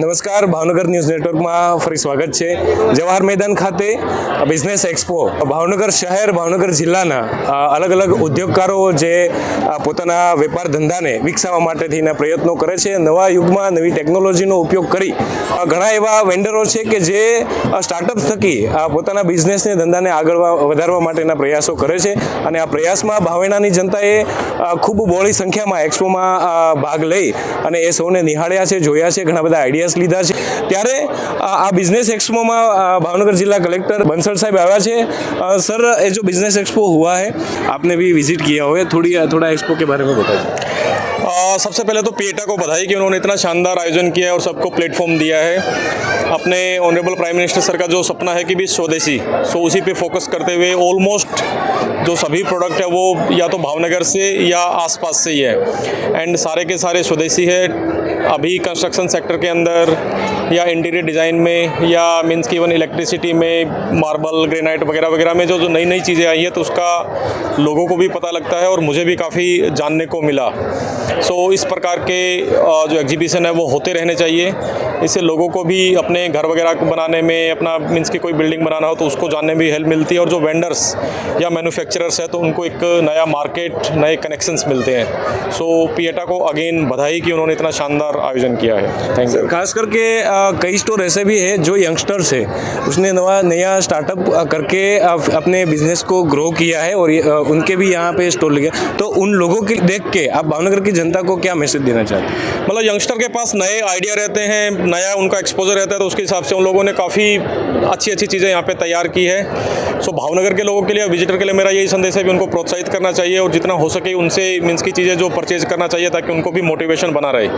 નમસ્કાર, ભાવનગર ન્યૂઝ નેટવર્કમાં ફરી સ્વાગત છે. જવાહર મેદાન ખાતે બિઝનેસ એક્સપો ભાવનગર શહેર, ભાવનગર જિલ્લાના અલગ અલગ ઉદ્યોગકારો જે પોતાના વેપાર ધંધાને વિકસાવવા માટેથીના પ્રયત્નો કરે છે. નવા યુગમાં નવી ટેકનોલોજીનો ઉપયોગ કરી ઘણા એવા વેન્ડરો છે કે જે સ્ટાર્ટઅપ થકી પોતાના બિઝનેસને ધંધાને આગળ વધારવા માટેના પ્રયાસો કરે છે અને આ પ્રયાસમાં ભાવેણાની જનતાએ ખૂબ બહોળી સંખ્યામાં એક્સપોમાં ભાગ લઈ અને એ સૌને નિહાળ્યા છે, જોયા છે, ઘણા બધા आइडियाज़ लीधा है. त्यारे आ बिजनेस एक्सपो में भावनगर जिला कलेक्टर बंसल साहब आया है. सर, ये जो बिजनेस एक्सपो हुआ है, आपने भी विजिट किया हो, थोड़ा एक्सपो के बारे में बताइए. सबसे पहले तो पीएटा को बधाई कि उन्होंने इतना शानदार आयोजन किया है और सबको प्लेटफॉर्म दिया है. अपने ऑनरेबल प्राइम मिनिस्टर सर का जो सपना है कि भी स्वदेशी, सो उसी पे फोकस करते हुए ऑलमोस्ट जो सभी प्रोडक्ट है वो या तो भावनगर से या आसपास से ही है एंड सारे के सारे स्वदेशी है. अभी कंस्ट्रक्शन सेक्टर के अंदर या इंटीरियर डिज़ाइन में या मीन्स की इवन इलेक्ट्रिसिटी में मार्बल, ग्रेनाइट वगैरह वगैरह में जो नई नई चीज़ें आई हैं तो उसका लोगों को भी पता लगता है और मुझे भी काफ़ी जानने को मिला. सो इस प्रकार के जो एग्जीबिशन है वो होते रहने चाहिए. इससे लोगों को भी अपने घर वगैरह बनाने में, अपना मीन्स की कोई बिल्डिंग बनाना हो तो उसको जानने में भी हेल्प मिलती है और जो वेंडर्स या मैन्युफैक्चरर्स है तो उनको एक नया मार्केट, नए कनेक्शंस मिलते हैं. सो पीएटा को अगेन बधाई कि उन्होंने इतना शानदार आयोजन किया है. Thank you. खास करके कई स्टोर ऐसे भी है जो यंगस्टर्स है, उसने नया स्टार्टअप करके अपने बिजनेस को ग्रो किया है और उनके भी यहाँ पे स्टोर लगे. तो उन लोगों के देख के आप भावनगर की जनता को क्या मैसेज देना चाहते हैं? मतलब यंगस्टर के पास नए आइडिया रहते हैं, नया उनका एक्सपोजर रहता है तो उसके हिसाब से उन लोगों ने काफ़ी अच्छी अच्छी चीज़ें यहाँ पे तैयार की है. सो भावनगर के लोगों के लिए, विजिटर के लिए मेरा यही संदेश है कि उनको प्रोत्साहित करना चाहिए और जितना हो सके उनसे मीन्स की चीज़ें जो परचेज करना चाहिए ताकि उनको भी मोटिवेशन बना रहे.